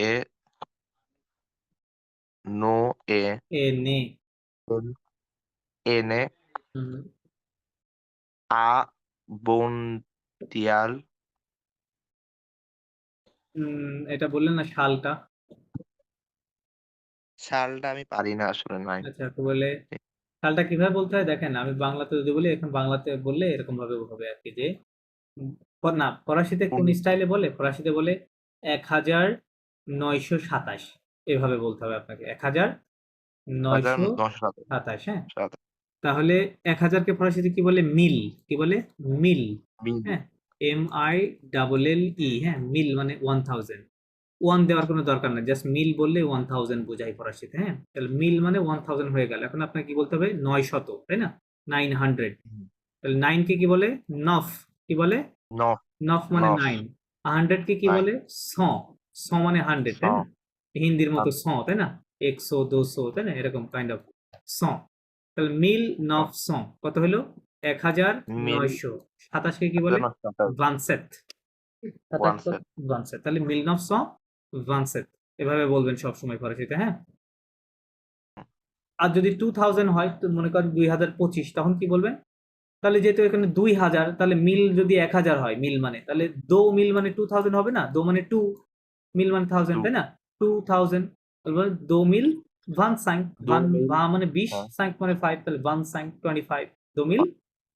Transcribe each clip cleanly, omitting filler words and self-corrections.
এ no এ এনে N এনে হুম, abundial এটা বললেন না শালটা। শালটা আমি পারি না আসলে নাই। আচ্ছা তো বলে শালটা কিভাবে বলতে হয় দেখেন, আমি বাংলাতে যদি বলি, এখন বাংলাতে বললে এরকম ভাবে হবে আর কি, যে না ফরাসিতে কোন উন স্টাইলে বলে, ফরাসিতে বলে 1927, এভাবে বলতে হবে আপনাকে, 1927 1927। হ্যাঁ, তাহলে 1000 কে ফরাসিতে কি বলে? মিল। কি বলে? মিল। মিল হ্যাঁ, MILLE। হ্যাঁ, মিল মানে 1000। ওয়ান দেওয়ার কোনো দরকার নেই, জাস্ট মিল বললে 1000 বোঝায় ফরাসিতে। হ্যাঁ, তাহলে মিল মানে 1000 হয়ে গেল। এখন আপনাকে কি বলতে হবে? 900, তাই না? 900। হুম, তাহলে 9 কে কি বলে? নফ। কি বলে? নফ নফ মানে নফ 9। 100 কে কি নাই বলে? শ। শ মানে 100, স তাই না? হিন্দির মতো হাত শ, তাই না? 100 200, তাই না? এরকম কাইন্ড অফ শ। তাহলে মিল নফ শ কত হলো? মিল 1927 কে কি বলে? 1927 ভানসেট। One 27 set ভানসেট। তাহলে মিল নফ শ ভানসেট, এভাবে বলবেন সবসময় ফরাসিতে। হ্যাঁ, আর যদি 2000 হয়, তো মনে করেন 2025, তখন কি বলবেন? তাহলে যেহেতু এখানে 2000, তাহলে মিল যদি 1000 হয়, মিল মানে, তাহলে দো মিল মানে 2000 হবে না? দো মানে টু, মিল মানে 1000, টু তাই না? 2000। তারপর দো মিল ভান সাইং। দু ভান মিল ভা মানে 20, হ্যাঁ সাইং মানে 5, তাহলে ভান সাইং 25। দো মিল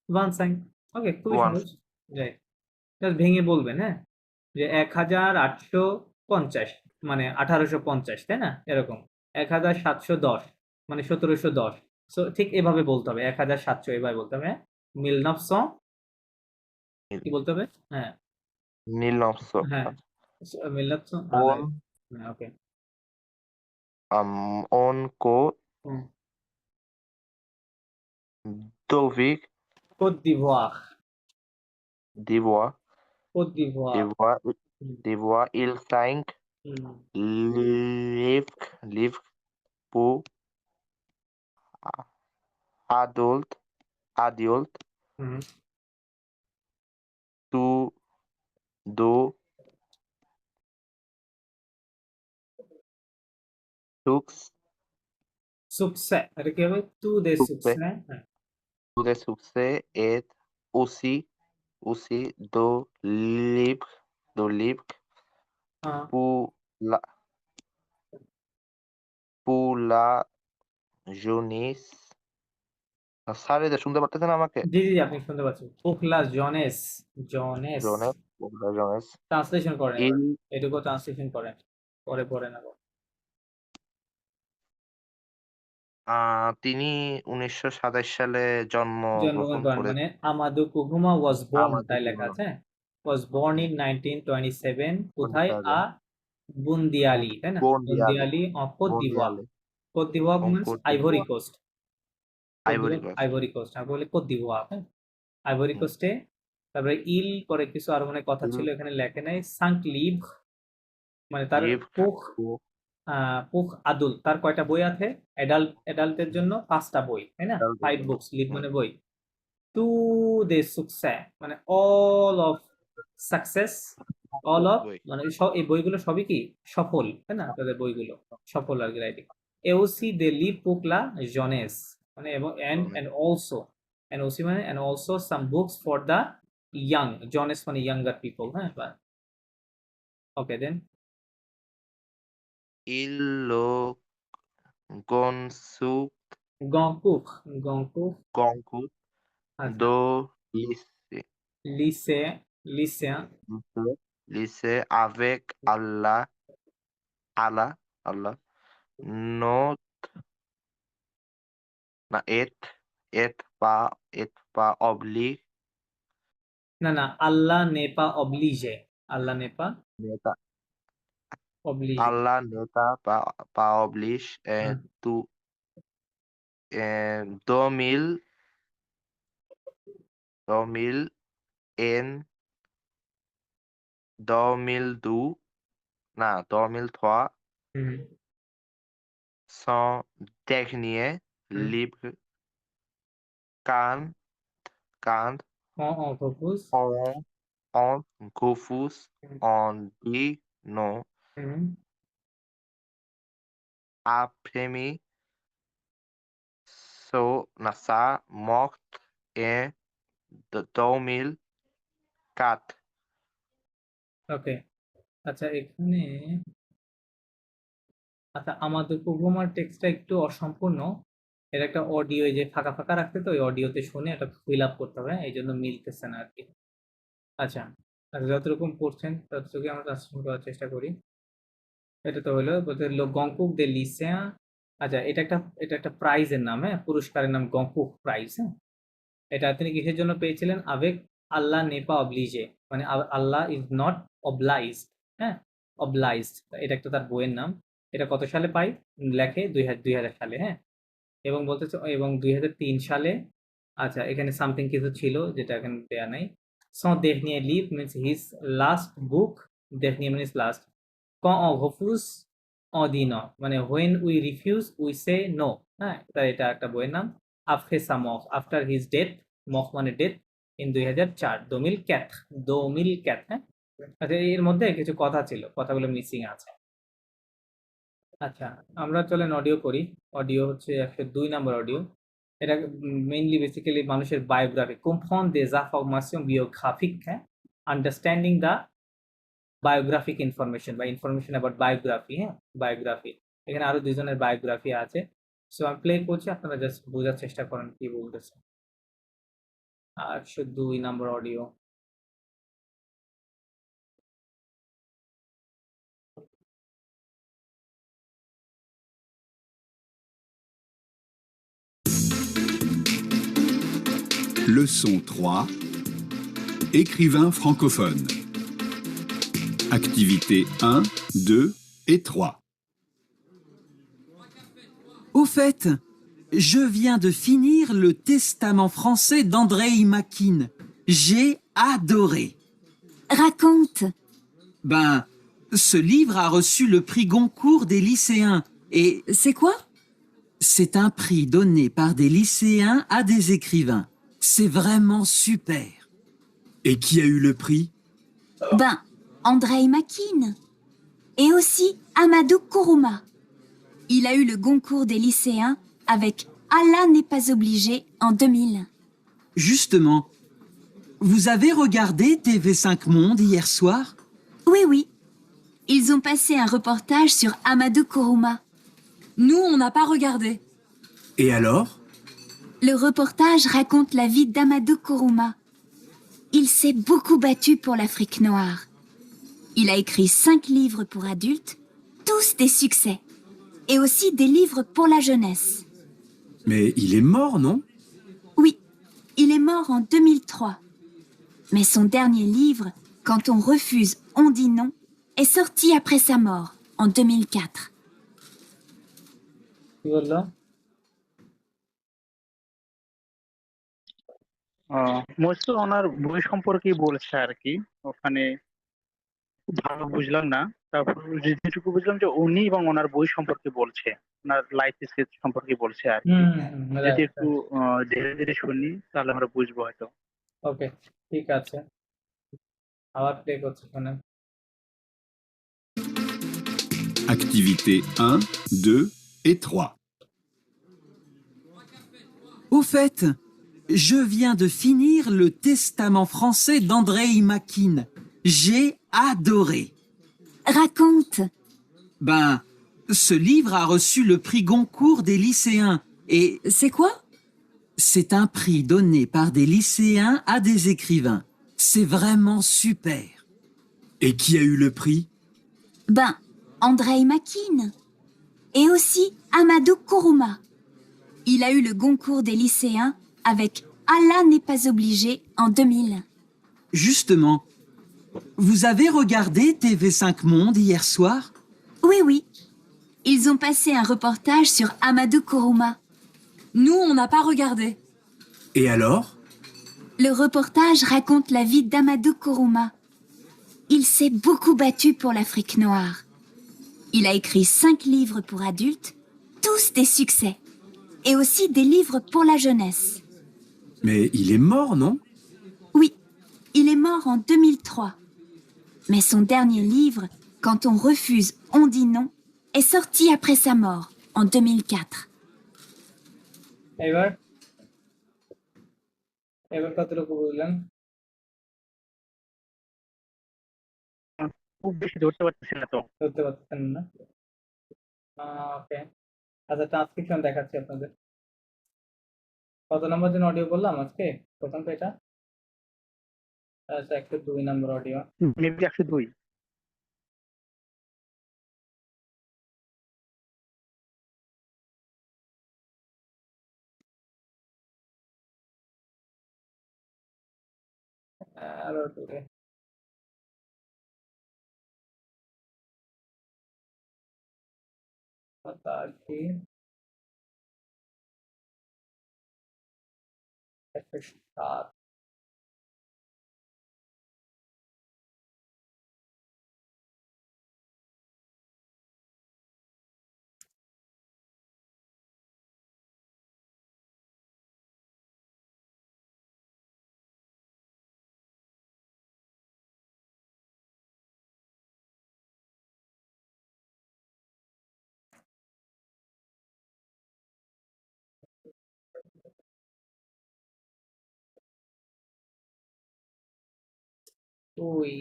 ভান সাইং। ওকে, খুবই ওয়ান সহজ। রাইট, জাস্ট ভেঙে বলবেন। হ্যাঁ, যে 1850 মানে 1850, তাই না? এরকম 1710 মানে 1710। সো ঠিক এভাবে বলতে হবে, 1700 এভাবে বলতে হবে। হ্যাঁ, মিল নফস কি বলতে হবে? হ্যাঁ, নীল নফস হ্যাঁ, মিল নফস। ওন রাইট। ওকে। ওন কো Dovic Cote d'Ivoire. d'ivoire Cote d'Ivoire. d'ivoire হুম, d'ivoire il cinq হুম, livres pour adulte হুম। sous dos succès সুকসে, এটা কি হবে? তু দে succès সুকসে। হ্যাঁ, tous les succès et aussi de livres হ্যাঁ। pour la pour la jeunesse sir এটা শুনতে পারতেছেন আমাকে? জি, জি, জি, আপনি শুনতে পাচ্ছেন। পোখলা জনেস। জনেস। jeunesse pour la jeunesse translation করেন এবার। il এটুকু ট্রান্সলেশন করেন। পরে পড়েন আবার। তিনি ১৯২৭ সালে জন্মগ্রহণ জন্মগ্রহণ করেন করে মানে আমাদু কুহুমা ওয়াজ বর্ন, আমাদের তাই লেখা আছে। ওয়াজ বর্ন হুম, ইন 1927, কোথায়? 27 বুন্দিয়ালি, তাই না? বন্দিয়ালে, বুন্দিয়ালি অফ কোত দিভোয়ার। বন্দিয়ালে, কোত দিভোয়ার মিন্স অঙ্কোর আইভরি দিবুয়া, কোস্ট। কোত আইভরি দিভোয়ার কোস্ট। আইভরি কোস্ট, আর বলে কোত দিভোয়ার। হ্যাঁ, আইভরি হুম, কোস্টে। তারপরে ইল পরে কিছু আরো মানে কথা ইল ছিল, এখানে লেখে নাই। সাংক লিভ মানে তার লিভ পুখ। ও পুখ আদুল, তার কয়টা বই আছে? অ্যাডাল্টের জন্য 5টা বই, তাই না? ডালটের 5 জন্য। বুকস, লিভ হুম, মানে বই। টু দে সুকসেস মানে all of success. All of বই। মানে সব, এই বইগুলো সবই কি সফল, তাই না? তাদের বইগুলো সফল আর কি, রাইটিং। এওসি দে লি পুকলা জনেস মানে, এবং এন্ড অলসো, এন্ড ওসি মানে and also some books for the young. জনেস মানে ইয়াঙ্গার পিপল। হ্যাঁ, ওকে দেন। Il lo consuc গঙ্কুক। গঙ্কুক। concours আচ্ছা, do lycée, লিসে, লিসে। lycée avec Allah, not না et pas oblige না, না, আল্লাহ নেপা অবলিজে। আল্লাহ Nepa neta অবলিজে। Allah neta pas oblige হুম, tu 2000 2000 en 2002 না 2003 হুম, son dernier hmm. livre Kant অকপুস। on Confus hmm, on dit non hmm. après-midi, so nasa mort en 2004. ওকে, আচ্ছা এখানে আচ্ছা আমাদের programmer টেক্সটটা একটু অসম্পূর্ণ। এর একটা অডিও যে ফাঁকা ফাঁকা রাখতে, তো ওই অডিওতে শুনে এটা ফিল আপ করতে হবে, এই জন্য মিলতেছে না আর কি। আচ্ছা, আচ্ছা যতটুকু পড়ছেন ততটুকু আমরা ট্রান্সলেশন করার চেষ্টা করি। এটা তো হলো বলতে গংকুক দে লিসেয়া। আচ্ছা, এটা একটা প্রাইজের নাম, হ্যাঁ, পুরস্কারের নাম গংকুক প্রাইজ। হ্যাঁ, এটা তিনি কিসের জন্য পেয়েছিলেন? আবেক আল্লাহ নেপা অবলিজে, মানে আল্লাহ ইজ নট অবলাইজড। হ্যাঁ, অবলাইজড, এটা একটা তার বইয়ের নাম। এটা কত সালে পাই? লেখে 2000 সালে। হ্যাঁ, এবং বলতেছে এবং 2003 সালে। আচ্ছা, এখানে সামথিং কিছু ছিল যেটা এখানে দেয়া নাই। So dernier livre means his last book. Dernier means last. Quand on refuse on dit non, মানে when we refuse we say no। হ্যাঁ, তাই এটা একটা বইয়ের নাম। après sa mort, after his death, mort মানে death, in 2004, 2004, 2004। হ্যাঁ, আচ্ছা এর মধ্যে কিছু কথা ছিল, কথাগুলো মিসিং আছে। আচ্ছা, আমরা চলেন অডিও করি। অডিও হচ্ছে 102 নম্বর অডিও। এটা মেইনলি বেসিক্যালি মানুষের biography, comprendre des informations biographiques, হ্যাঁ, আন্ডারস্ট্যান্ডিং দ্য বায়োগ্রাফিক ইনফরমেশন বা ইনফরমেশন অ্যাবাউট বায়োগ্রাফি। হ্যাঁ, বায়োগ্রাফি, এখানে আরো দুজনের বায়োগ্রাফি আছে। সো আমি প্লে করছি, আপনারা জাস্ট বোঝার চেষ্টা করেন কি বলতেছে। 102 নম্বর audio. Leçon 3. Écrivain francophone. Activités 1, 2 et 3. Au fait, je viens de finir le testament français d'Andrei Makin. J'ai adoré. Raconte. Ben, ce livre a reçu le prix Goncourt des lycéens et C'est quoi? c'est un prix donné par des lycéens à des écrivains. C'est vraiment super. Et qui a eu le prix? Ben, Andrei Makin. Et aussi Amadou Kourouma. Il a eu le Goncourt des lycéens avec Allah n'est pas obligé en 2000. Justement, vous avez regardé TV5 Monde hier soir? Oui, oui. Ils ont passé un reportage sur Amadou Kourouma. Nous, on n'a pas regardé. Et alors? Le reportage raconte la vie d'Amadou Kourouma. Il s'est beaucoup battu pour l'Afrique noire. Il a écrit 5 livres pour adultes, tous des succès. Et aussi des livres pour la jeunesse. Mais il est mort, non? Oui, il est mort en 2003. Mais son dernier livre, Quand on refuse, on dit non, est sorti après sa mort, en 2004. কি বললো? Most ওনার বই সম্পর্কেই বলছে আর কি। ওখানে খুব ভালো বুঝলাম না, তারপর যেটুকু বুঝলাম যে উনি এবং ওনার বই সম্পর্কে বলছে, ওনার লাইফ স্কেচ সম্পর্কে বলছে আর কি। যদি রাইট, একটু ধীরে ধীরে শুনি তাহলে আমরা বুঝবো হয়তো। ওকে, ঠিক আছে, আবার প্লে করছি, শোনেন। Activités 1, 2 et 3. Au fait, je viens de finir le testament français d'Andrei Makin. J'ai adoré. Raconte. Ben, ce livre a reçu le prix Goncourt des lycéens et C'est quoi? c'est un prix donné par des lycéens à des écrivains. C'est vraiment super. Et qui a eu le prix? Ben, Andrei Makin. Et aussi Amadou Kourouma. Il a eu le Goncourt des lycéens avec Allah n'est pas obligé en 2000. Justement, vous avez regardé TV5 Monde hier soir? Oui, oui. Ils ont passé un reportage sur Amadou Kourouma. Nous, on n'a pas regardé. Et alors? Le reportage raconte la vie d'Amadou Kourouma. Il s'est beaucoup battu pour l'Afrique noire. Il a écrit 5 livres pour adultes, tous des succès. Et aussi des livres pour la jeunesse. Mais il est mort, non? Oui, il est mort en 2003. Mais son dernier livre, Quand on refuse, on dit non, est sorti après sa mort, en 2004. এবার এবার কতটুকু বুঝলেন? খুব বেশি ধরতে পারতেছি না তো। ধরতে পারছেন না? ওকে, আচ্ছা ট্রান্সক্রিপশন দেখাচ্ছি আপনাদের। কত নম্বর দিন অডিও বললাম আজকে? প্রথমটা এটা, আচ্ছা 102 নম্বর অডিও। মেবি 102। আরো দূরে। তার কি 107। ওই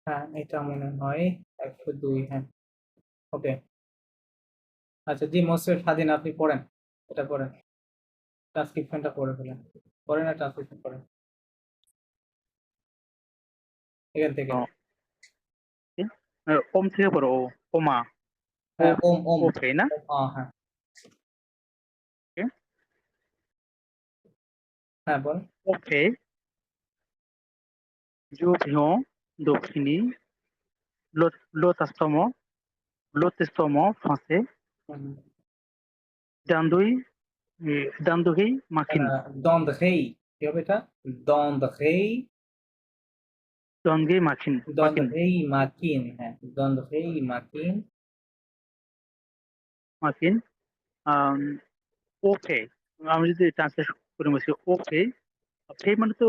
হ্যাঁ, এটা মনে হয় 102। হ্যাঁ, ওকে। আচ্ছা জি মোর্শেদ স্বাধীন, আপনি পড়েন, এটা পড়েন, ট্রান্সক্রিপশনটা পড়ে ফেলেন। পড়েন না, ট্রান্সক্রিপশন পড়েন এখান থেকে। ওম থেকে পড়ো। ওমা। হ্যাঁ, ওম ওম। ওকে না? হ্যাঁ ওকে। হ্যাঁ বল। ওকে। জুভিও দক্ষিণী লোতাস্তম লোতেস্তম ফ্রান্সে দান্দুই দান্দুহি মাখিন দন্দহেই, কি হবে এটা? দন্দহেই, দঙ্গে মাখিন মাখিন দন্দহেই মাকিন। হ্যাঁ, দন্দহেই মাকিন। মাখিন। ওকে, আমি যদি ট্রান্সলেট করে বলছি ওকে, ওকে মানে তো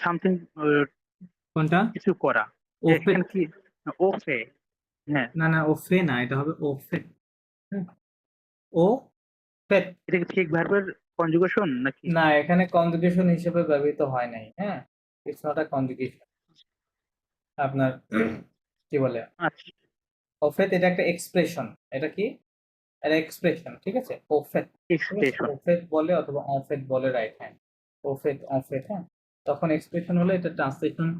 সামথিং, কোনটা? কিছু করা। ওফে? এখানে কি ওকে? হ্যাঁ, না না, ওফে না, এটা হবে ওফে। ও ফেট। এটা কি ঠিক ভার্বের কনজুগেশন নাকি? না, এখানে কনজুগেশন হিসেবে ব্যবহৃত হয় নাই। হ্যাঁ, ইটস নট আ কনজুগেশন। আপনার কি বলে, আচ্ছা, ওফেত এটা একটা এক্সপ্রেশন। এটা কি? এটা এক্সপ্রেশন, ঠিক আছে? ওফেত, ঠিক আছে? এক্সপ্রেশন। ওফেত বলে অথবা অফেত বলে, রাইট হ্যান্ড। ওফেত অফেত, হ্যাঁ। তখন এক্সপ্রেশন হলে এটা ট্রান্সলেশন।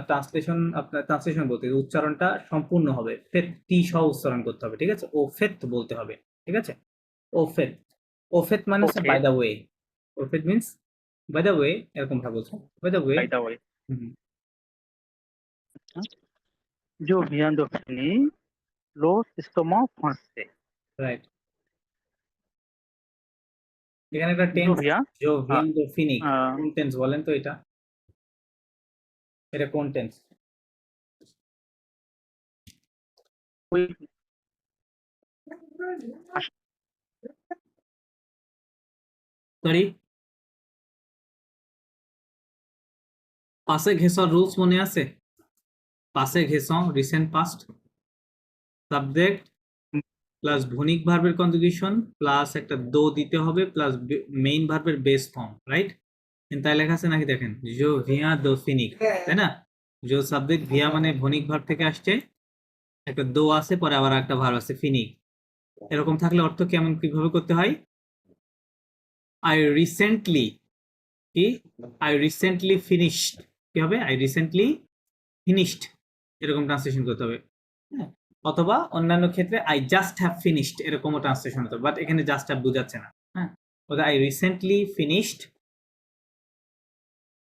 ট্রান্সলেশন, আপনার ট্রান্সলেশন বলতে উচ্চারণটা সম্পূর্ণ হবে, ফেত টি সহ উচ্চারণ করতে হবে, ঠিক আছে? ওফেত বলতে হবে, ঠিক আছে? ওফেত, ওফেত মানে হচ্ছে ওকে, বাই দ্য ওয়ে। ওফেত মিন্স বাই দ্য ওয়ে, এরকম ভাবে বলছে, by the way. By the way. जो vient de finir le testament français। Right. এখানে একটা जो টেন্স, vient জো ভিয়ান দো ফিনিক, আহ, কোন টেন্স বলেন তো? এটা এটা কোন টেন্স? ওই সরি, পাসে ঘেঁষার রুলস মনে আছে? পাসে ঘেঁষা, রিসেন্ট পাস্ট, সাবজেক্ট প্লাস ভনিক ভার্বের কনজুগেশন প্লাস একটা দো দিতে হবে প্লাস মেইন ভার্বের বেস ফর্ম, রাইট? তাই লেখা আছে নাকি? দেখেন, জো ভিয়া দো ফিনিক, তাই না? জো সাবজেক্ট, ভিয়া মানে ভনিক ভার্ব থেকে আসছে, একটা দো আছে, পরে আবার একটা ভার্ব আছে ফিনিক। এরকম থাকলে অর্থ কেমন, কিভাবে করতে হয়? আই রিসেন্টলি, কি? আই রিসেন্টলি ফিনিশড, কি হবে? আই রিসেন্টলি ফিনিশড, এরকম ট্রান্সলেশন করতে হবে। হ্যাঁ, অথবা অন্যান্য ক্ষেত্রে আই জাস্ট হ্যাভ ফিনিশড, এরকমও ট্রান্সলেশন হতে হবে, বাট এখানে জাস্ট হ্যাভ বোঝাচ্ছে না। হ্যাঁ, আই রিসেন্টলি ফিনিশড,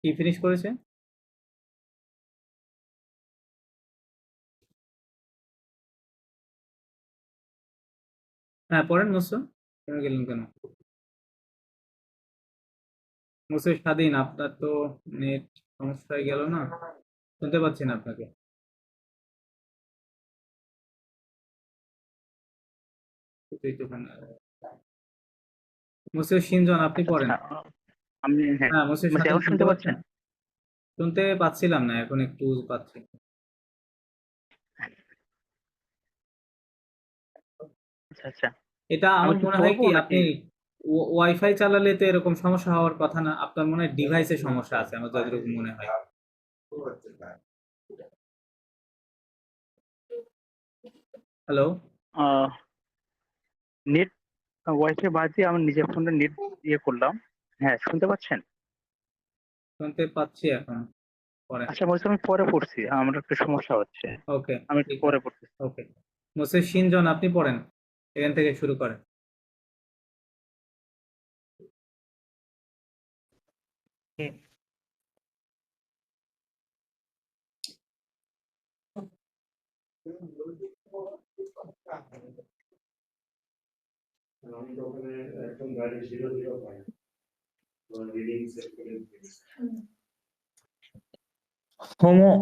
কি ফিনিশ করেছে? হ্যাঁ পড়েন মুসো, কেন গেলেন কেন? মুসো স্বাধীন, আপনার তো নেট সমস্যা হয়ে গেল না, শুনতে পাচ্ছি না আপনাকে। মুসো সিনজন, আপনি পড়েন। আচ্ছা, আমি হ্যাঁ, হ্যাঁ মুসো বলছি স্বাধীন, এখন শুনতে পাচ্ছেন? শুনতে পাচ্ছিলাম না, এখন একটু পাচ্ছি। আচ্ছা আচ্ছা এটা আমি আমার কি মনে হয় পড়বো কি নাকি? আপনি ওয়াইফাই চালালে তো এরকম সমস্যা হওয়ার কথা না, আপনার মনে হয় ডিভাইসে সমস্যা আছে আমার যতটুকু মনে হয়। হ্যালো, নেট ওয়াইফাই বাদ দিয়ে আমার নিজের ফোনে নেট ইয়ে করলাম। হ্যাঁ, শুনতে পাচ্ছেন? শুনতে পাচ্ছি এখন, পরে। আচ্ছা বলছি, আমি পরে পড়ছি, আমার একটু সমস্যা হচ্ছে, ওকে, আমি একটু ঠিক পরে আছে। পড়তেছি। ওকে, মোসেস শিনজন আপনি পড়েন, এখান থেকে শুরু করেন। Homo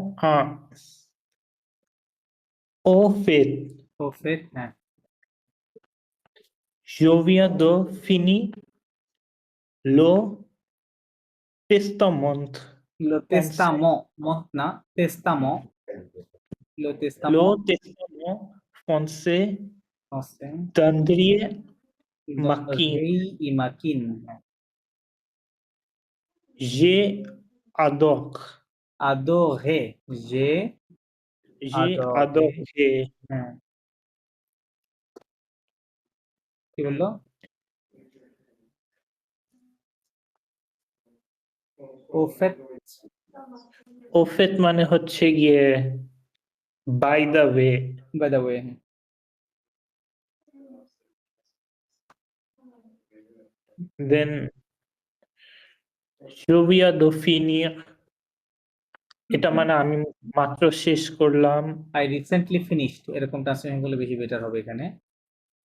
au fait, প্রফেট, হ্যাঁ। je viens de finir le testament লো তেস্তামো, মত না, তেস্তামো, লো তেস্তামো, français français, d'André Makin. d'Andrei Imakin, J'adore. adoré, j'ai adoré, J'adore. হ্যাঁ, কি বললো? ও ফেট, Au fait মানে হচ্ছে গিয়ে by the way. By the way, Then je viens de finir. এটা মানে আমি মাত্র শেষ করলাম। আই রিসেন্টলি ফিনিশড, এরকম ট্রান্সলেশন করলে বেশি বেটার হবে এখানে।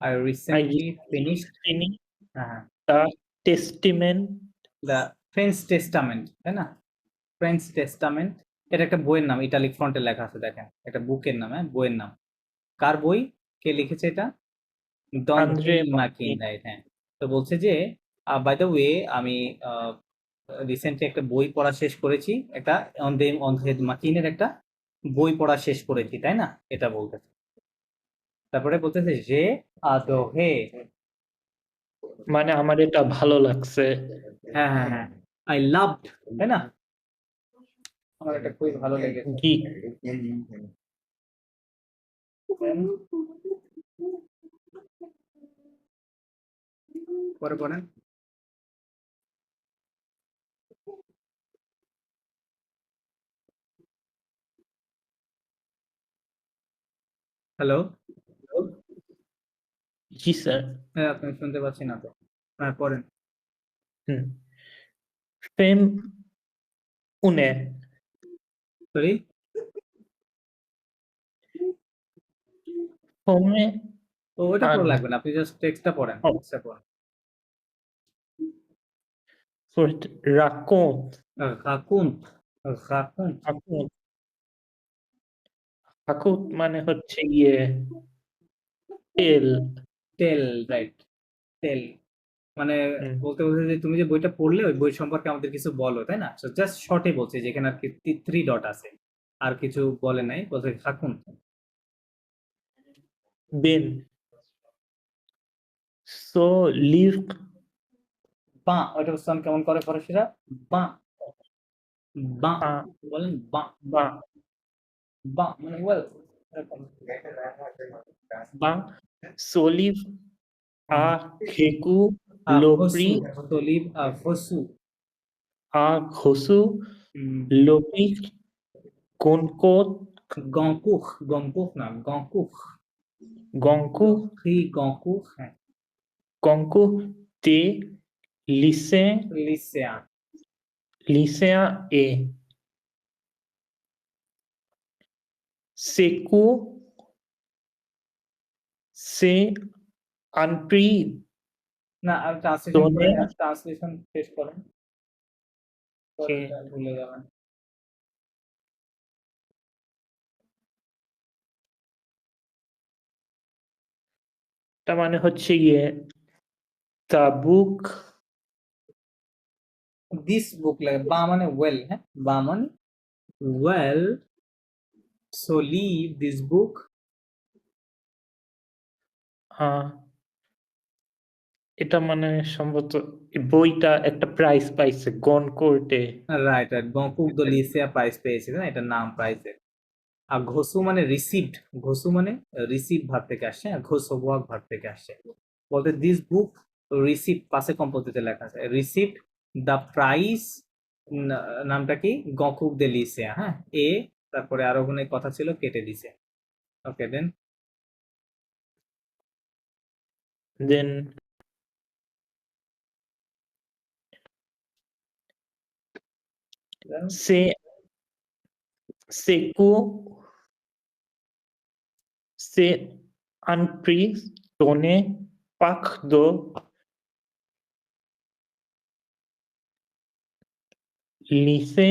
আই রিসেন্টলি ফিনিশড, Finish হ্যাঁ, the testament the French testament, তাই না? ফ্রেঞ্চ টেস্টামেন্ট, এটা একটা বইয়ের নাম, ইটালিক ফন্টে লেখা আছে, দেখেন, একটা বুকের নাম, হ্যাঁ, বইয়ের নাম। কার বই, কে লিখেছে এটা? আন্দ্রে ডন্ট্রি মাকিন, রাইট, হ্যাঁ। তো বলছে যে বাই দ্য ওয়ে, আমি রিসেন্টলি একটা বই পড়া শেষ করেছি, একটা অন্ধে মাকিনের একটা বই পড়া শেষ করেছি, তাই না? এটা বলতেছে। তারপরে বলতেছে যে আদোহে, মানে আমার এটা ভালো লাগছে। হ্যাঁ হ্যাঁ হ্যাঁ, আই লাভড, তাই না? আমার এটা খুবই ভালো লেগেছে। জি, পরে পড়েন। হ্যালো, জি স্যার। হ্যাঁ, আপনি শুনতে পাচ্ছি না তো, হ্যাঁ পড়েন। ফেম উনে সরি, হোমে ও ওটা পড়া আন- লাগবে না, আপনি জাস্ট টেক্সটটা পড়েন, ও। টেক্সটটা পড়েন। রাকোন্ট রাকুন্ট, রাকুন্ট, রাকোন্ট রাকোন্ট মানে হচ্ছে গিয়ে তেল। টেল, রাইট, টেল, মানে বলতে বলতে যে তুমি যে বইটা পড়লে ওই বই সম্পর্কে আমাদের কিছু বলো, তাই না? জাস্ট শর্টে বলছে, যেখানে আর কি 3 ডট আছে, আর কিছু বলে নাই, বলছে থাকুন। বেন সো লিভ বা, ওইটা উচ্চারণ কেমন করে ফরাসিরা? বা, বা বলেন, বা, বা বা মানে ওয়েল, বা সোলিভ আ খেকু আফসু, লোপ্রি সলিব আফসু, আ ঘসু লোপি কোনকোত গঙ্কুখ, গঙ্কুখ না, গঙ্কুখ, গঙ্কু গঙ্কুখ, হ্যাঁ, গঙ্কু তে লিসে লিসেয়া, লিসেয়া এ সেকু সে আনপ্রি না, আর ট্রান্সলেশন দোনে করেন, ট্রান্সলেশন শেষ করেন, কে ভুলে যাবেন। তার মানে হচ্ছে গিয়ে তাবুক দিস বুক লাগে, বা মানে ওয়েল, হ্যাঁ, বা মানে well, so leave this book, এটা মানে সম্ভবত এই বইটা একটা প্রাইজ পাইছে গনকোর্টে। রাইট রাইট, গঙ্কুক দ লিসিয়া প্রাইজ পেয়েছে না, এটার নাম প্রাইজের। আর ঘোসু মানে রিসিভড, ঘোসু মানে রিসিভ ভার্ব থেকে আসছে, আর ঘোসোয়াক ভার্ব থেকে আসছে। বলতে দিস বুক রিসিভ, পাশে কম্পোজিটে লেখা আছে রিসিভড দ্য প্রাইজ, নামটা কি গঙ্কুক দে লিসিয়া, হ্যাঁ এ, তারপরে আরো ওখানে কথা ছিল কেটে দিছে। ওকে দেন দেন সে সেকু সে আনপ্রি টোনে পাক দো লিসে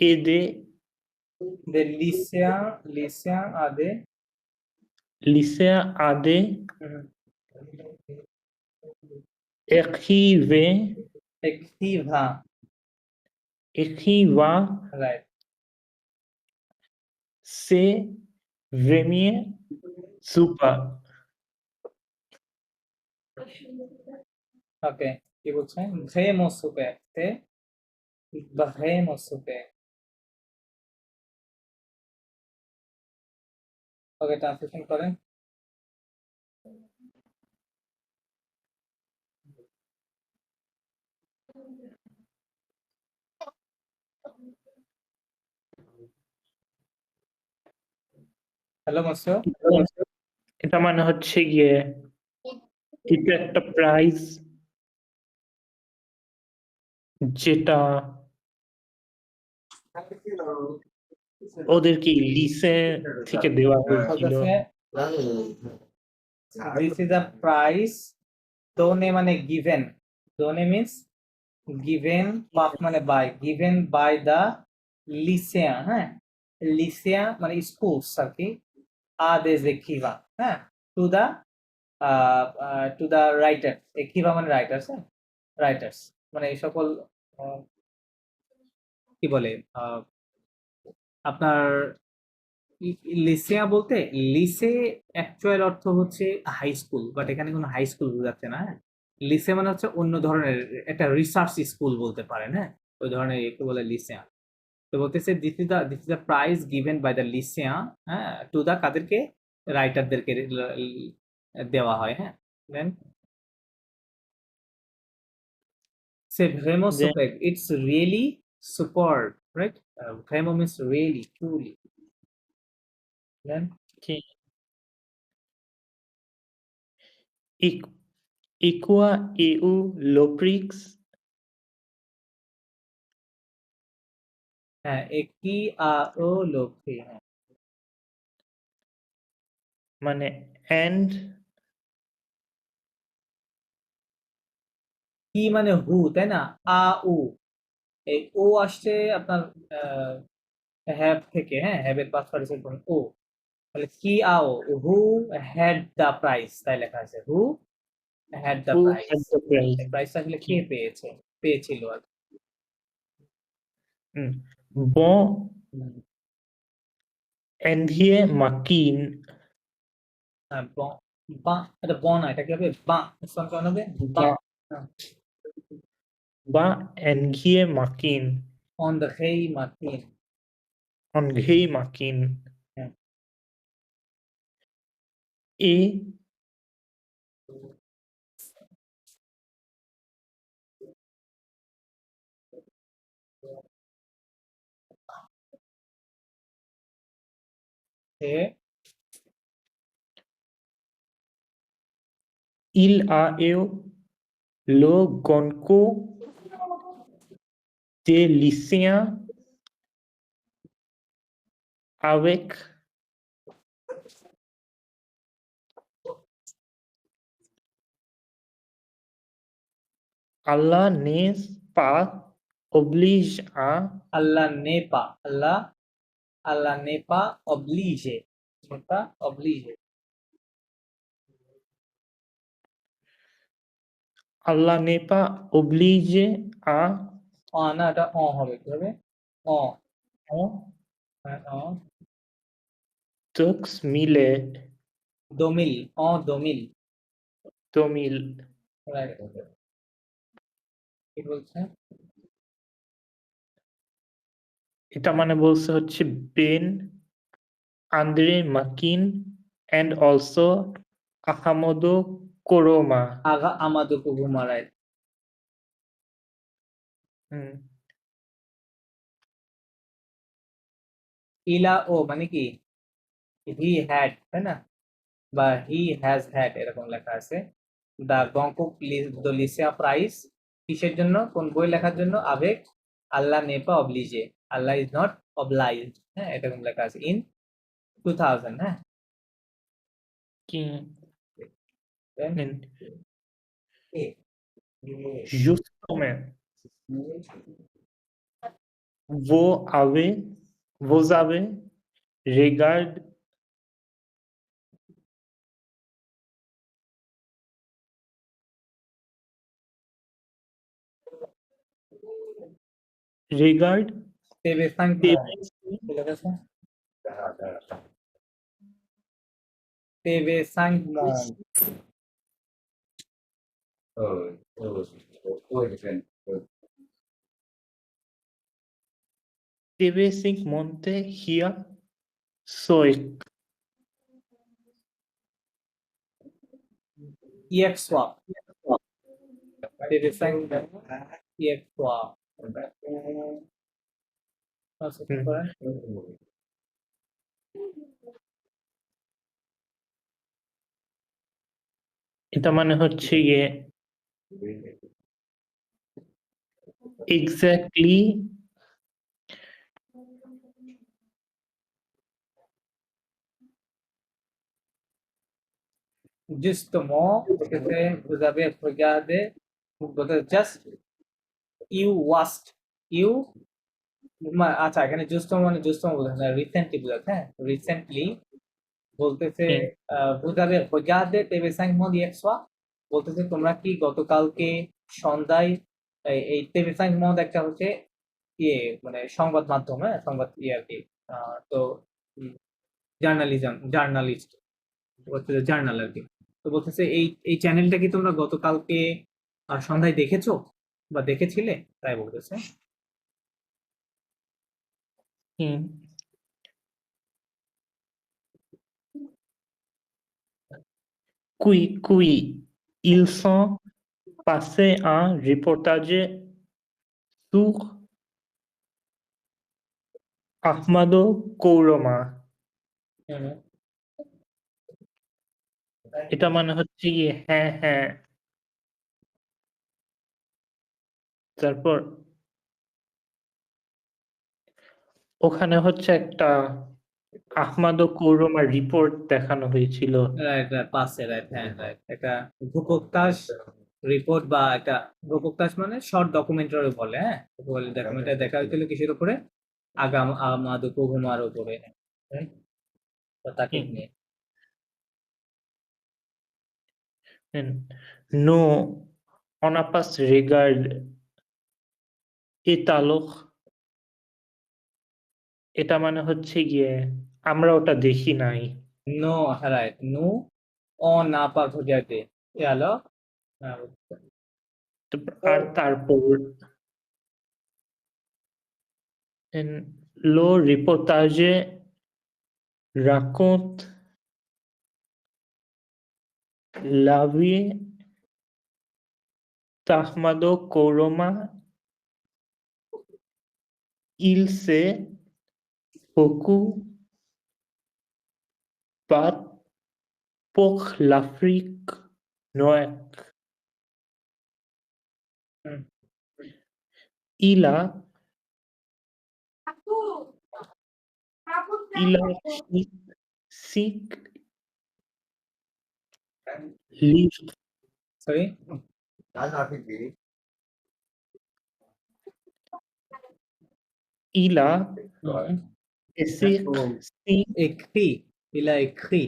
এদে দে লিসিয়া, লিসিয়া আদে, লিসে আদে écrivez Activa, écriva right. c'est vraiment super ওকে, কি বলছে ভ্রেমো সুপে, তে ভ্রেমো সুপে। ওকে, ট্রান্সলেশন করেন। হ্যালো মাস্টার, এটা মানে হচ্ছে গিয়ে এটা একটা প্রাইজ যেটা ওদেরকে লিসে থেকে দেওয়া হয়েছিল। দিস ইজ আ প্রাইজ, দোনে মানে গিভেন, দোনে মিন্স গিভেন, পাপ মানে বাই, গিভেন বাই দা লিসিয়া, হ্যাঁ লিসিয়া মানে স্কুলস আর কি, আদেজ একিভা, হ্যাঁ টু দা রাইটার, একিভা মানে রাইটার্স, হ্যাঁ রাইটার্স মানে এই সকল কি বলে আপনার লিসিয়া বলতে, লিসে অ্যাকচুয়াল অর্থ হচ্ছে হাই স্কুল, বাট এখানে কোনো হাই স্কুল বোঝাচ্ছে না, হ্যাঁ লিসে মানে হচ্ছে অন্য ধরনের একটা রিসার্চ স্কুল বলতে পারেন, হ্যাঁ ওই ধরনের একে বলে লিসিয়া। তো বলতেছে this is the prize given by the লিসিয়া, হ্যাঁ টু দা কাদেরকে, রাইটারদেরকে দেওয়া হয়, হ্যাঁ দেন সে ভ্রেমো সুপেক, ইটস রিয়েলি সুপার, রাইট, ভ্রেমো means really truly, then Equa eu loprix হ্যাঁ একই আ ও লোকে, হ্যাঁ মানে and কি মানে হু, তাই না, আ উ, এই ও আসছে আপনার হ্যাভ থেকে, হ্যাঁ হ্যাভের পাস পার্টিসিপল ও, তাহলে কি আও, হু হ্যাড দ্য প্রাইজ, তাই লেখা আছে who had the who prize, had the prize. এই প্রাইজটা আসলে কে পেয়েছে, পেয়েছিল আর কি। Bon envier makin হ্যাঁ বা, এটা ব না, এটা কি হবে বা, উচ্চারণ কেমন হবে বা, ba envier makin on the হেই মার্কিন, on gay makin হ্যাঁ e A il a eu le gonco des lycéens avec Allah n'est pas oblige à Allah Nepa, Allah Allah Nepa অবলিজে, Nepa অবলিজে, Allah n'est pas obligé à না এটা অ হবে, কি হবে অ, en হ্যাঁ অ, tux mille দমিল, অ দমিল, 2000 Right. কি বলছে? এটা মানে বলছে হচ্ছে Ben Andre Makin and also Ahmado Kouroma. আগা আমাদো কুগুমা, right. হুম, ইলা ও মানে কি হি হ্যাড, তাই না, বা হি হ্যাজ হ্যাড এরকম লেখা আছে। দা গঙ্কুক লিসিয়া প্রাইস কিসের জন্য, কোন বই লেখার জন্য? আবেগ আল্লাহ নেপা অবলিজে, আল্লাহ ইজ নট অবলাইজড, হ্যাঁ এরকম লেখা আছে ইন 2000, হ্যাঁ। কি Then, justement vous avez regardé TV cinq monde. TV5 monte here soy EX swap. TV cinq EX swap. এটা মানে হচ্ছে ইয়ে exactly Justement, vous avez regardé, just you watched, you আচ্ছা এখানে justement বোঝাচ্ছে না, রিসেন্টলি বোঝাচ্ছে, হ্যাঁ রিসেন্টলি বলতেছে vous avez regardé TV5 monde hier soir, বলতেছে তোমরা কি গতকালকে সন্ধ্যায় এই TV5 monde একটা হচ্ছে ইয়ে মানে সংবাদ মাধ্যম, হ্যাঁ সংবাদ ইয়ে আর কি, তো জার্নালিস্ট হচ্ছে জার্নাল আর কি। তো বলতেছে এই চ্যানেলটা কি তোমরা গতকালকে সন্ধ্যায় দেখেছো বা দেখেছিলে, তাই বলতেছে। Qui ils sont passés un reportage sur Ahmado Kouroma। এটা মানে হচ্ছে কি হ্যাঁ হ্যাঁ, তারপর ওখানে হচ্ছে একটা আহমাদো কৌরমার রিপোর্ট দেখানো হয়েছিল। রাইট পাশে, রাইট, হ্যাঁ রাইট, একটা ভূপ্রকাশ রিপোর্ট বা একটা ভূপ্রকাশ মানে শর্ট ডকুমেন্টারি বলে, হ্যাঁ বলে ডকুমেন্টারি দেখা হয়েছিল কিসের উপরে, আগাম আমাদো কুগুমার উপরে, right? তো তাকে নিয়ে No, on n'a pas regardé étalog, এটা মানে হচ্ছে গিয়ে আমরা ওটা দেখি নাই। নো, রাইট, নো অন না পা ভজাতে এলো, আর তারপর le reportage raconte la vie d'Ahmado Kouroma. Il s'est beaucoup battu pour l'Afrique noire. Il a écrit 5 livres. Sorry Il a écrit écrit, il a écrit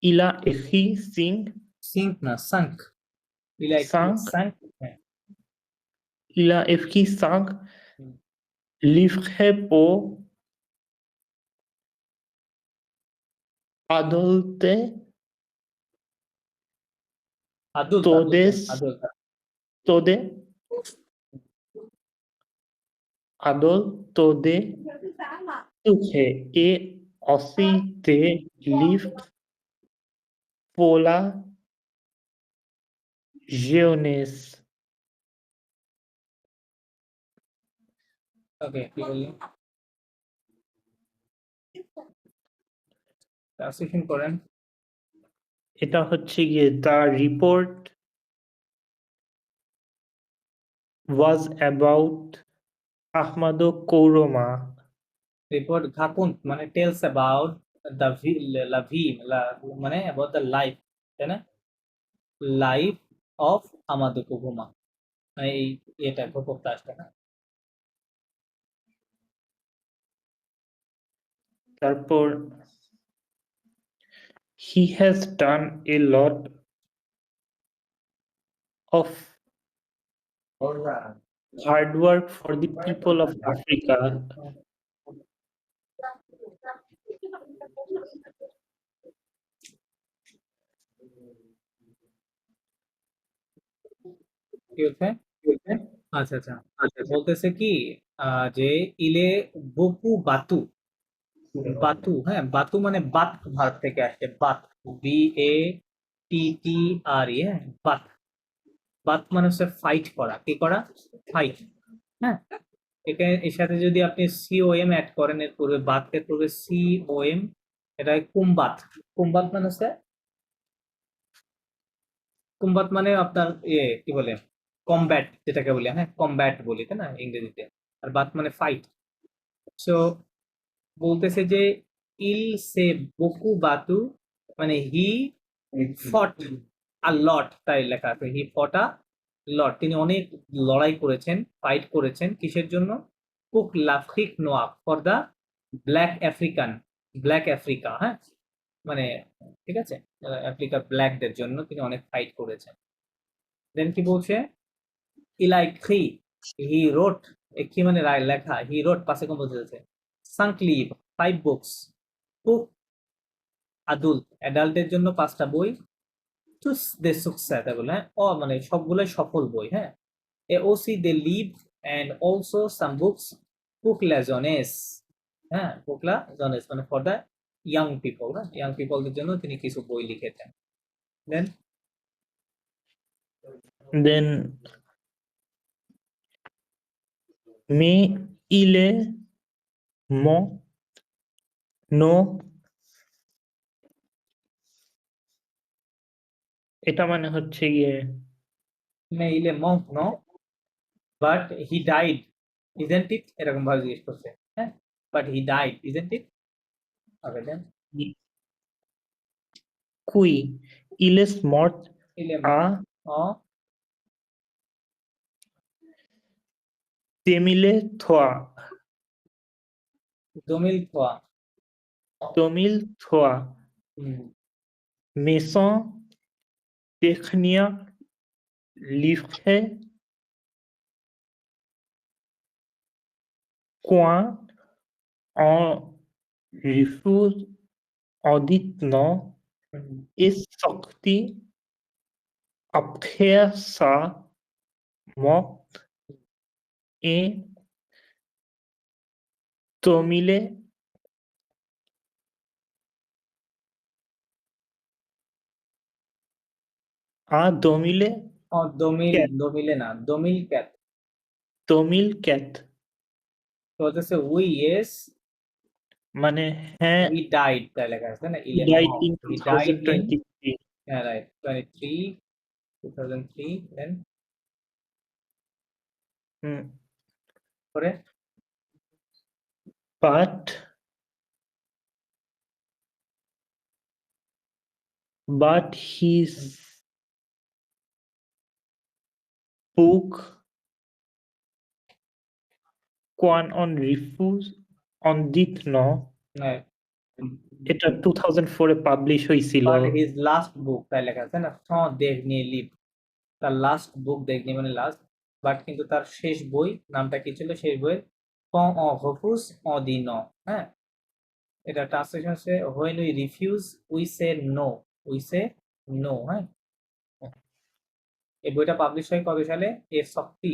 il a écrit 5 cinq না cinq, il a écrit Cinq? 5, il a écrit 5 livres pour adultes Adult, Todes, adult. tode, adol, tode, tuche, e ossi, te, lift, pola, jeunesse. Okay, কি বললি? Translation করেন। এটা হচ্ছে গিয়ে the report was about Ahmado Kouroma. Report ঘাকুন মানে tells about the মানে about the life, তাই না? লাইফ অফ আমাদু কুহুমা, মানে এই এটা প্রকাশটা না। তারপর he has done a lot of hard work for the people of Africa. কি হচ্ছে? আচ্ছা আচ্ছা, বলতেছে কি যে ইলে বকু বাতু, বাতু, হ্যাঁ বাতু মানে বাত ভারত থেকে আসছে, বাত, BATTRE, হ্যাঁ বাত। বাত মানে হচ্ছে ফাইট করা, কি করা? ফাইট, হ্যাঁ। এখানে এর সাথে যদি আপনি COM অ্যাড করেন এর পূর্বে, বাতের পূর্বে COM, এটা কুম্বাত। কুম্বাত মানে হচ্ছে, কুম্বাত মানে আপনার কি বলে, কমব্যাট যেটাকে বলি, হ্যাঁ কমব্যাট বলি, তাই না ইংরেজিতে। আর বাত মানে ফাইট। সো বলতেছে যে ইল সে বকু বাতু, মানে হি ফট আ লট, তাই লেখা আছে হি ফট আ লট, তিনি অনেক লড়াই করেছেন, ফাইট করেছেন, কিসের জন্য? পুক লাফ্রিক নোয়া, for the black African, black Africa, হ্যাঁ মানে ঠিক আছে, আফ্রিকার ব্ল্যাকদের জন্য তিনি অনেক ফাইট করেছেন। দেন কি বলছে? ইলাইক্রি, হি রোট, কি মানে লেখা, হি রোট পাশে কোন বলতেছে, সাংক্লিভ 5 বুকস, পুক আদুল্ট অ্যাডাল্টের জন্য 5টা বই, tous des succès, তাই বলে, হ্যাঁ মানে সবগুলোই সফল বই, হ্যাঁ। et aussi des livres and also some books pour la jeunesse, হ্যাঁ pour la jeunesse মানে for the young people, হ্যাঁ young people দের জন্য তিনি কিছু বই লিখেছেন। Then mais il est mon no, এটা মানে হচ্ছে গিয়ে mais il est mort non but he died isn't it, এরকম ভাবে জিজ্ঞেস করছে, হ্যাঁ but he died isn't it, okay then qui il est mort il est à mort 2003 2003, 2003 maison technique livrée quand on refuse on dit non est sorti après sa mort et 2000 à 2000 2000 না 2004, 2004 তো হচ্ছে we yes মানে হ্যাঁ he died, তাই লেখা আছে না, he died in he died in 2023 yeah right 2003 then পরে but his book Quan on refuse on dit no হ্যাঁ, এটা 2004 এ পাবলিশ হয়েছিল but his last book, তাই লেখা আছে না, sans dernier livre, তার লাস্ট বুক দেখনি মানে লাস্ট, বাট কিন্তু তার শেষ বই নামটা কি ছিল শেষ বইয়ের? quand on refuse on dit non, হ্যাঁ এটা ট্রান্সলেশন হচ্ছে when we refuse we say no, we say no, হ্যাঁ এই বইটা পাবলিশ হয় কত সালে? এ শক্তি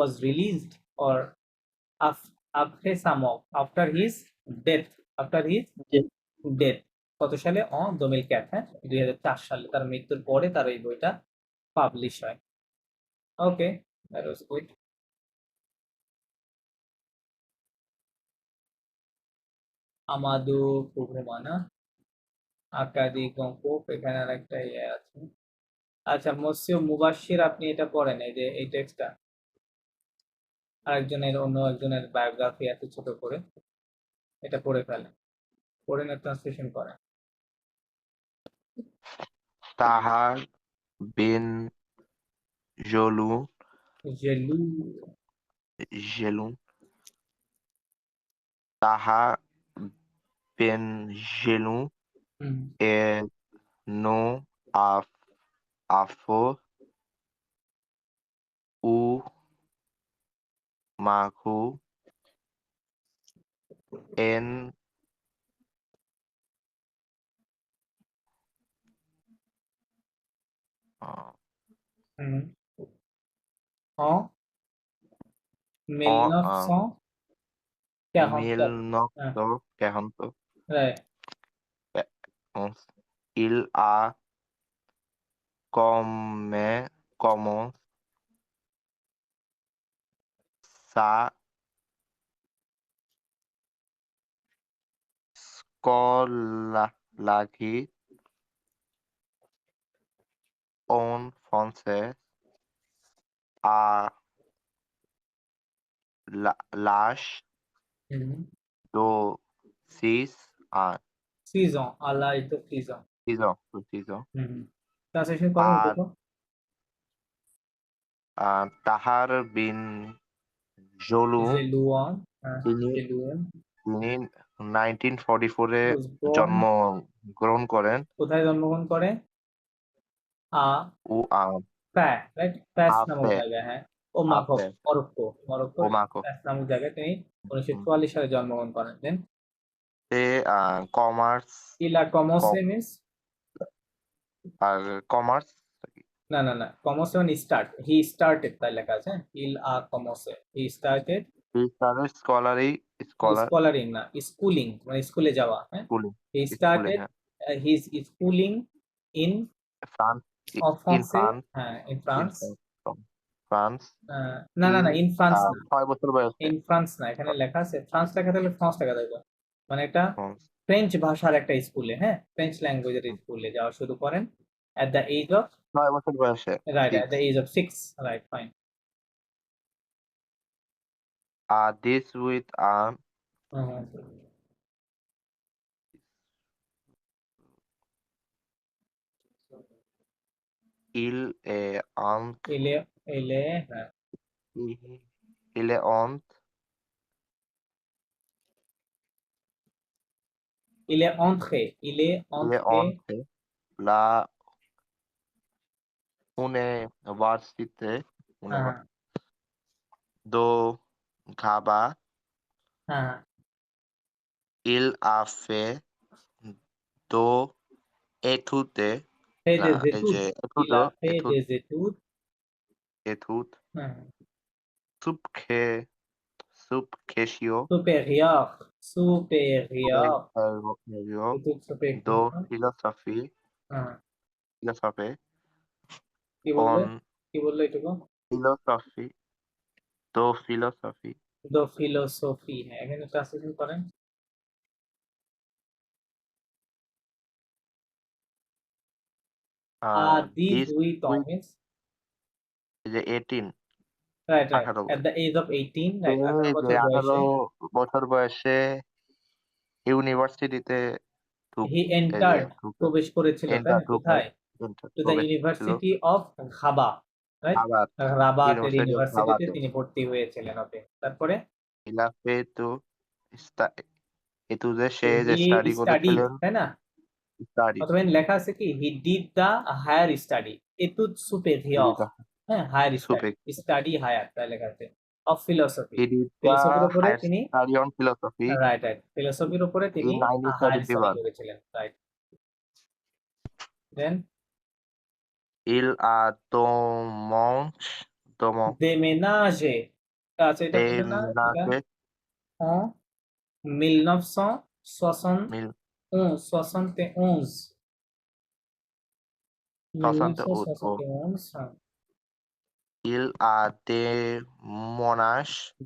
was released or après sa mort, after his death, কত সালে? 2004, হ্যাঁ 2004 সালে তার মৃত্যুর পরে তার এই বইটা পাবলিশ হয়। ওকে, দ্যাট ওয়াজ গুড। আমাদু কুহুমানা আকাদি গঙ্কোপ, এখানে আরেকটা ইয়ে আছে। আচ্ছা, মসিউ মুবাশশির, আপনি এটা পড়েন, এই যে এই টেক্সটটা আরেকজনের, অন্য একজনের বায়োগ্রাফি এত ছোট করে, এটা পড়ে ফেলেন, পড়ে না ট্রান্সলেশন করেন। তাহার বিন জলুন জেলু জেলুন তাহা বিন জেলুন এ no আফো uh মাকু N en 1940, right. il a commencé sa scolarité en français à l'âge de 6 ans. 6 ans, à l'âge de 6 ans. 6 ans, 6 ans. Translation করেন আর দেখো। তাহার বিন জলুন জেলুয়ান, তিনি জেলুয়ান 1944-এ was born, জন্মগ্রহণ করেন। কোথায় জন্মগ্রহণ করে? রাইট, প্যাস নামক আপে জায়গায়, হ্যাঁ ওমাকো, আপে মরক্কো ওমাকো প্যাস নামক জায়গায় তিনি 1944 সালে জন্মগ্রহণ করেন। দেন সে কমার্স ইলা কমোসে মিন্স, আর কমার্স না না না, কমোসে মানে স্টার্ট, হি স্টার্টেড, তাই লেখা আছে। ইল আ কমোসে, হি স্টার্টেড স্কলার স্কলারিং না, স্কুলিং মানে স্কুলে যাওয়া, হ্যাঁ schooling he started his schooling in France ফ্রান্সে, হ্যাঁ ইন ফ্রান্স, ফ্রান্স না না না, ইন ফ্রান্স না, 6 বছর বয়সে ইন ফ্রান্স না, এখানে লেখা আছে ফ্রান্স, লেখা থাকলে ফ্রান্স লেখা থাকবে, মানে এটা ফ্রেঞ্চ ভাষার একটা স্কুলে, হ্যাঁ ফ্রেঞ্চ ল্যাঙ্গুয়েজের স্কুলে যাওয়া শুরু করেন at the age of 6 বছর বয়সে, right, at the age of 6, right, fine. this with il est entre হ্যাঁ il est entre il est entré la université de Gaba. Il a fait deux études il a fait des études supérieures études de supérieures, philosophie কি বললো এটুকু? Philosophy, হ্যাঁ এখানে translation করেন। These with means is 18, right, 18 at the age of 18, right, 18 বছর বয়সে ইউনিভার্সিটিতে he entered, প্রবেশ করেছিল, তাই না? কোথায়? to the University of Ghaba, right, Rabat ইউনিভার্সিটিতে তিনি ভর্তি হয়েছিলেন। ওকে, তারপরে il a fait deux études সে যে স্টাডি করেছিলেন, তাই না? স্টাডি অথবা লেখা আছে কি he did the higher study, études supérieures, হ্যাঁ হায়ার স্টাডি হায়ার, তাই লেখা আছে of philosophy, ফিলোসফির উপরে তিনি study on philosophy, রাইট ফিলোসফির উপরে তিনি হায়ার স্টাডি করেছিলেন, right. Then Il a dommage déménagé আচ্ছা এটা বললেন না এটা déménagé en 1971 mille 71 soixante août. 1971 হ্যাঁ Il a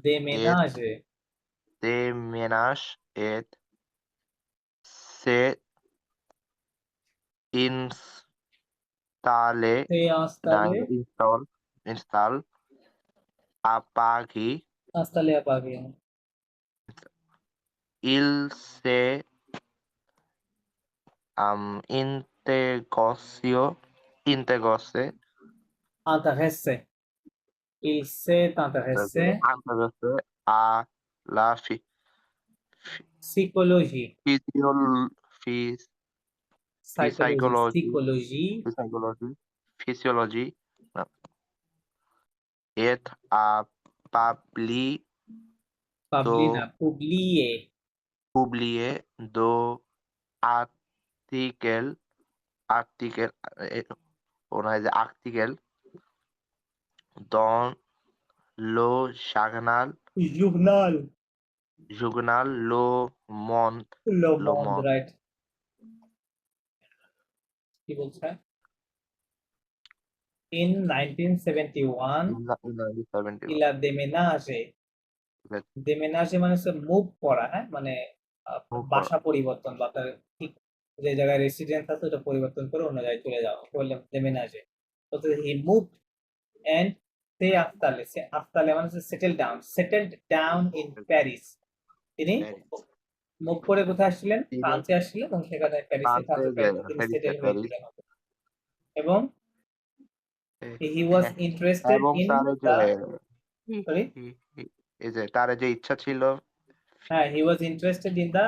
déménagé déménagé et s'est installé s'est installé installe à Paris. installé à Paris Il s'est intégré intéressé il s'est intéressé à la psychologie psychologie physiologie et a publié deux articles dans le journal Le Monde. Le Le Monde Monde. right কি বলছে in 1971 il a déménagé déménagé মানে হচ্ছে move করা হ্যাঁ মানে Move বাসা পরিবর্তন বা আপনার ঠিক যে জায়গায় রেসিডেন্স আছে ওটা পরিবর্তন করে অন্য জায়গায় চলে যাওয়া বললে déménager তো he moved and se installé মানে হচ্ছে settled down in Paris তিনি মুভ করে কোথায় আসছিলেন তিনি ফ্রান্সে আসছিলেন এবং সেখানে প্যারিসে প্যারিসে সেটেল প্যারিস। হয়েছিলেন এবং he was interested এবং in তার the sorry এই যে তার যে ইচ্ছা ছিল হ্যাঁ he was interested in the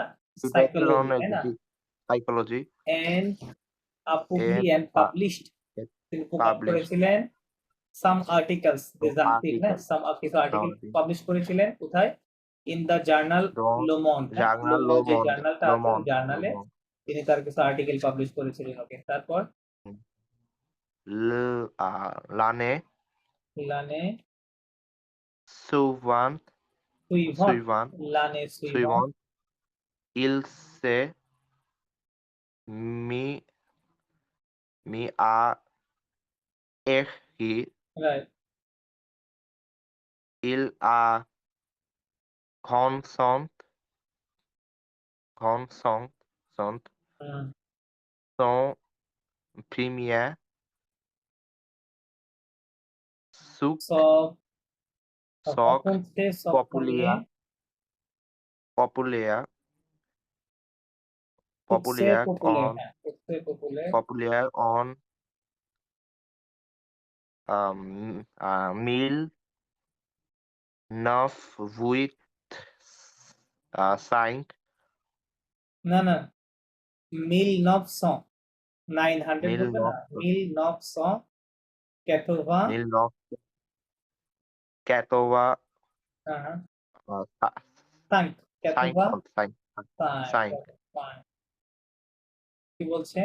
psychology তাই না সাইকোলজি and and published তিনি প্রকাশ published করেছিলেন some articles ঠিক না some কিছু আর্টিকেল পাবলিশ করেছিলেন কোথায় in the journal Le Monde journal যে জার্নালটা আছে জার্নালে তিনি তার কিছু আর্টিকেল পাবলিশ করেছিলেন ওকে তারপর l'année suivante il s'est mis à écrire. right Il a consent son premier populaire en 1985 না 1900 900 বলতে না 1985 কি বলছে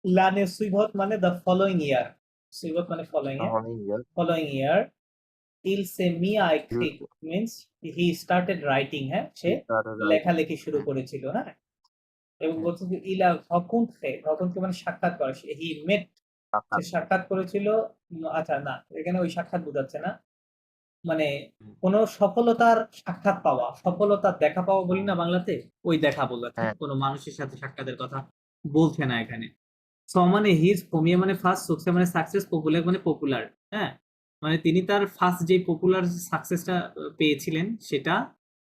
l'année suivante মানে the following year suivante মানে following year il s'est mis à écrire means he started writing হ্যাঁ সে লেখালেখি শুরু করেছিল হ্যাঁ এবং বলছে যে ইলা rencontré মানে সাক্ষাৎ করা he met সে সাক্ষাৎ করেছিল আচ্ছা না এখানে ওই সাক্ষাৎ বোঝাচ্ছে না মানে কোন সফলতার সাক্ষাৎ পাওয়া সফলতার দেখা পাওয়া বলি না বাংলাতে ওই দেখা বলছে কোন মানুষের সাথে সাক্ষাতের কথা বলছে না এখানে সো মানে হিজ প্রমিয়ার মানে ফার্স্ট সাকসেস মানে সাকসেস পপুলার মানে পপুলার হ্যাঁ মানে তিনি তার ফার্স্ট যে পপুলার সাকসেসটা পেয়েছিলেন সেটা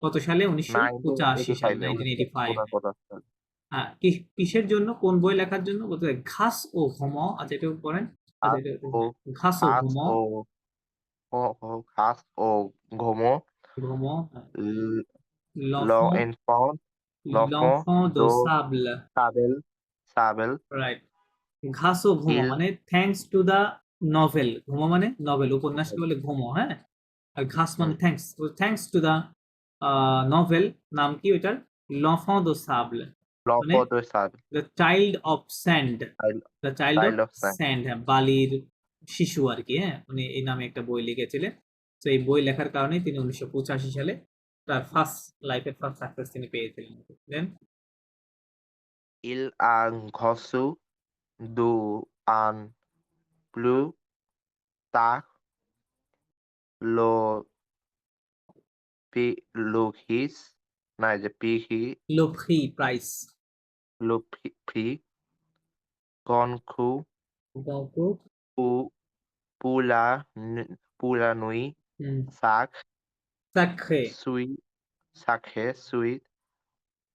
কত সালে 1985 সালে 1985 হ্যাঁ কিসের জন্য কোন বই লেখার জন্য বলতে ঘাস ও ঘুম আচ্ছা এটা পড়েন ঘাস ও ঘুম l'enfant de sable right ঘাস ও ঘুম মানে থ্যাঙ্কস টু দা নভেল ঘুম মানে নভেল উপন্যাসকে বলে ঘুম হ্যাঁ আর ঘাস মানে থ্যাঙ্কস টু দা নভেল নাম কি ওটার l'enfant de sable মানে l'enfant de sable, the child of sand child the child child of of sand. sand হ্যাঁ বালির শিশু আর কি হ্যাঁ উনি এই নামে একটা বই লিখেছিলেন তো এই বই লেখার কারণে তিনি 1985 সালে তার লাইফের ফার্স্ট সাকসেস তিনি পেয়েছিলেন দেন Il a reçu un plus tard le prix, non, le le prix prix concours Goncourt pour la nuit sacré sacré suite suite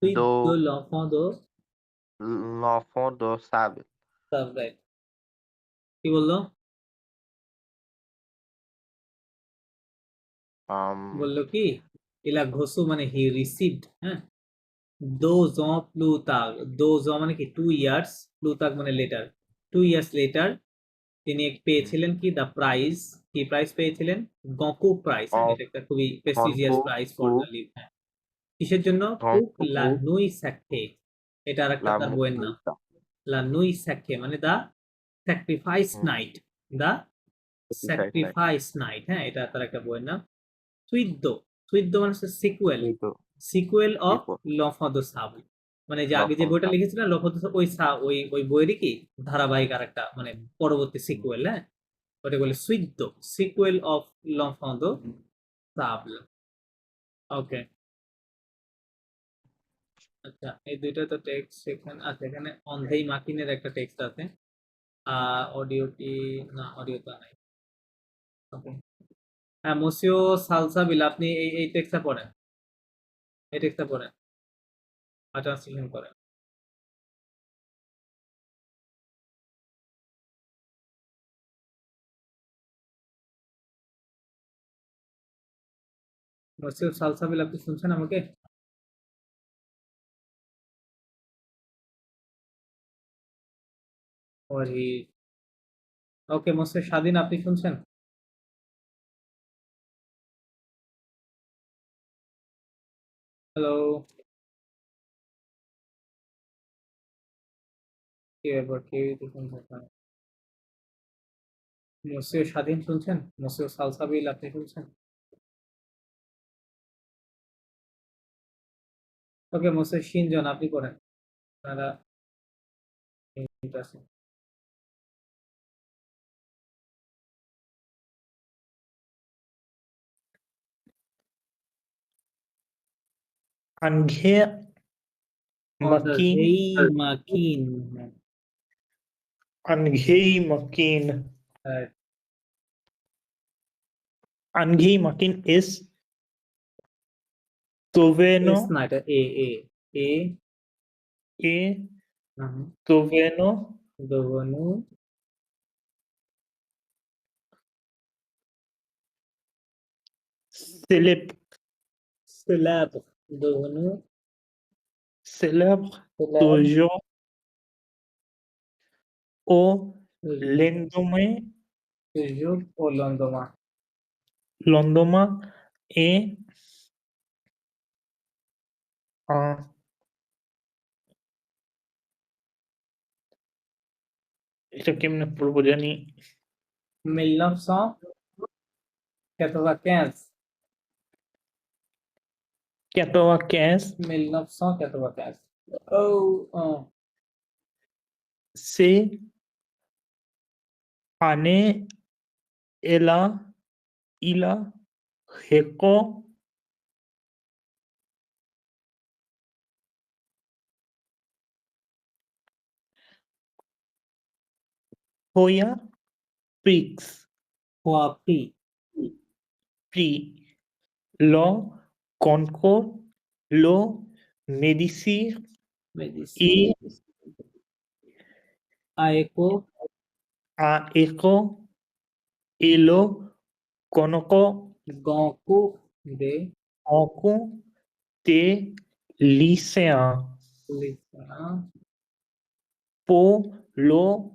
de de l'enfant de l'enfant de sable. sable right কি বললো বললো কি ইলা ঘোষু মানে হি received হ্যাঁ 2 ans plus tard 2 ans মানে কি 2 years plus মানে লেটার 2 years later তিনি পেয়েছিলেন কি দ্য প্রাইজ কি প্রাইজ পেয়েছিলেন গঙ্কু প্রাইজ এটা একটা খুবই prestigious Goncourt prize for the live হ্যাঁ কিসের জন্য পুক লা নুই স্যাক্টে এটা আরেকটা তার বইয়ের নাম লা নুই স্যাক্টে মানে দা স্যাক্রিফাইস নাইট দা স্যাক্রিফাইস নাইট হ্যাঁ এটা তার একটা বইয়ের নাম সুইদ্দো মানে হচ্ছে sequel of l'enfant de sable মানে যে আগে যে বইটা লিখেছিলেন l'enfant de sable ওই বইয়েরই কি ধারাবাহিক আরেকটা মানে পরবর্তী সিকুয়েল হ্যাঁ ওটা বলে সুইদ্দো sequel of l'enfant de sable okay আচ্ছা এই দুইটা তো টেক্সট সেখানে আছে এখানে অন্ধেই মাকিনের একটা টেক্সট আছে অডিওটি না অডিও তো নাই ওকে হ্যাঁ মসিও সালসাবিল আপনি এই টেক্সটটা পড়েন এই টেক্সটটা পড়েন আর ট্রান্সলেশন করেন মসিও সালসাবিল আপনি শুনছেন আমাকে ওকে মসিও স্বাধীন আপনি শুনছেন হ্যালো কি ব্যাপার কেউই তো শুনছেন না মসিও স্বাধীন শুনছেন মসিও সালসাবিল আপনি শুনছেন ওকে মসিও শিনজন আপনি করেন আপনারা আছে Anghe মাকিন Angei Makin. Angei Makin is Toveno না এটা এ Toveno দোবনু célèbre দোবনু célèbre toujours au lendemain toujours au lendemain et এটা কেমনে পড়বো জানি 1995 1995 oh c'est année il a réco Hoya Prix Prix lo concours lo médicir et aeco a eco et lo conoco gonku de Enco des lycéens pour le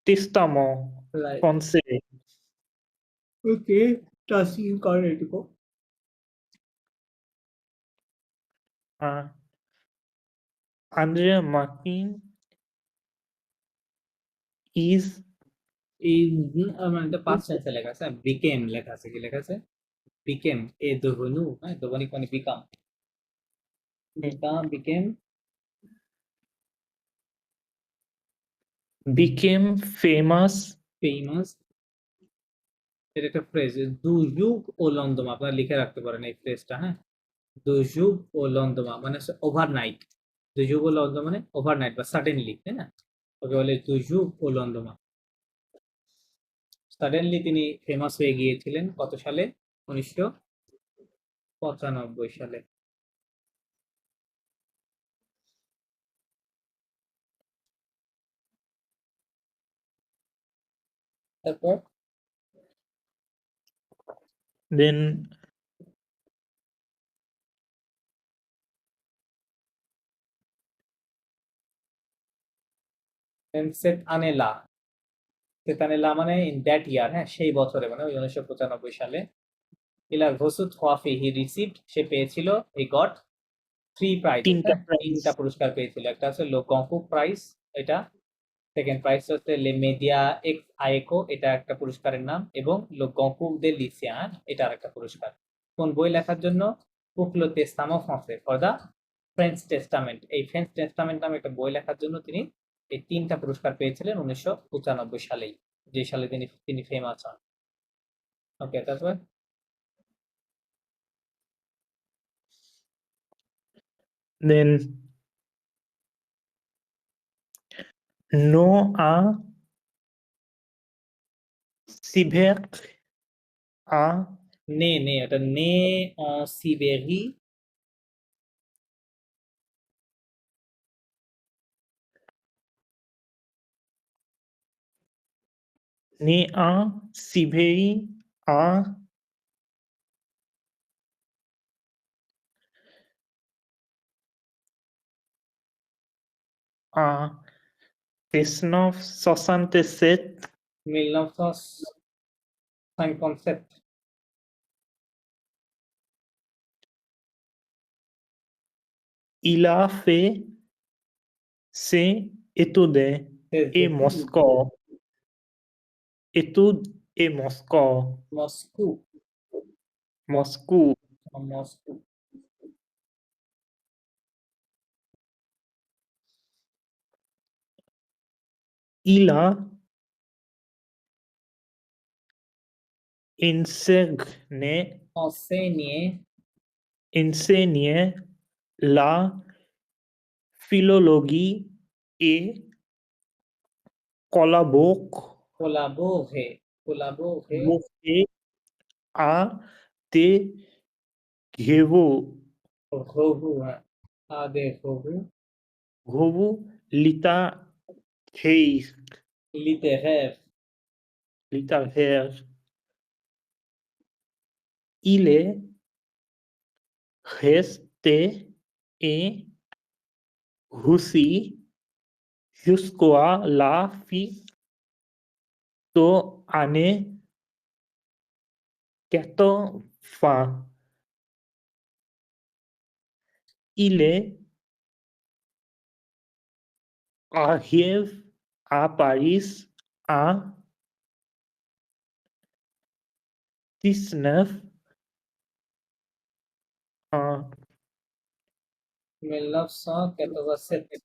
testament français. okay traduction করে এটুকু Andrea Martin is মানে এটা past টেন্সে লেখা আছে, became লেখা আছে, কি লেখা আছে? বিকেম, এ দোহনু, হ্যাঁ, দোহনিক মানে become, became became famous famous. এটা একটা ফ্রেজ, দু যুগ ও লন্দমা, আপনারা লিখে রাখতে পারেন এই ফ্রেজটা, হ্যাঁ। দু যুগ ও লন্দমা মানে ওভারনাইট, দু যুগ ও লন্দমা মানে ওভারনাইট বা সাডেনলি, তাই না? ওকে বলে দু যুগ ও লন্দমা। সাডেনলি তিনি ফেমাস হয়ে গিয়েছিলেন কত সালে? 1995 সালে। তারপর then সেট আনেলা, সেট আনেলা মানে ইন দ্যাট ইয়ার, হ্যাঁ, সেই বছরে, মানে 1995 সালে। ইলা ভসুত হওয়াফি হি রিসিভড, সে পেয়েছিল, হি গট 3 প্রাইজ, তিনটা prize। তিনটা পুরস্কার পেয়েছিল। একটা হচ্ছে লো গঙ্কুক প্রাইজ, এটা সেকেন্ড প্রাইজ হচ্ছে লে মেডিয়া এক্স আয়েকো, এটা একটা পুরস্কারের নাম, এবং লো গঙ্কুক দে লিসিয়ান, এটা আরেকটা পুরস্কার। কোন বই লেখার জন্য? পুক লো তেস্তামো ফ্রান্সে ফর দা ফ্রেঞ্চ টেস্টামেন্ট, এই ফ্রেঞ্চ টেস্টামেন্ট নামে একটা বই লেখার জন্য তিনি এই তিনটা পুরস্কার পেয়েছিলেন 1995 সালেই, যে সালে তিনি ফেমাস হন। ওকে, তারপর then Noah Sibert a নে নে, এটা নে সিবেরি, né a Sibérie a a 1967 1957, il a fait ses études à Moscou. Études à Moscou. Moscow, Moscou. Moscow. Il a enseigné enseigné la philologie et কোলাবোরে à des Grévaux Raghu, হ্যাঁ, আদে Raghu littéraire. লিটেরাire, Il est resté en Russie jusqu'à la fin de l'année 80. Il est arrivé à Paris en 19 en 1987,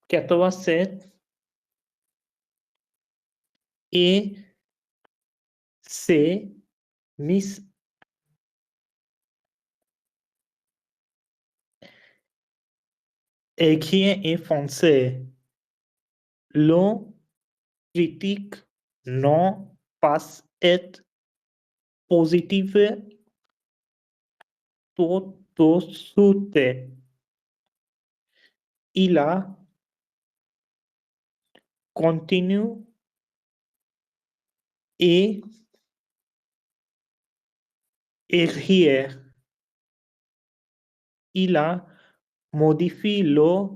87 et s'est mis écrit en français. Le critique non pas être positive tout de suite. Il a continué et écrire. Il a modifié le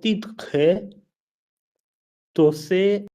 titre de ses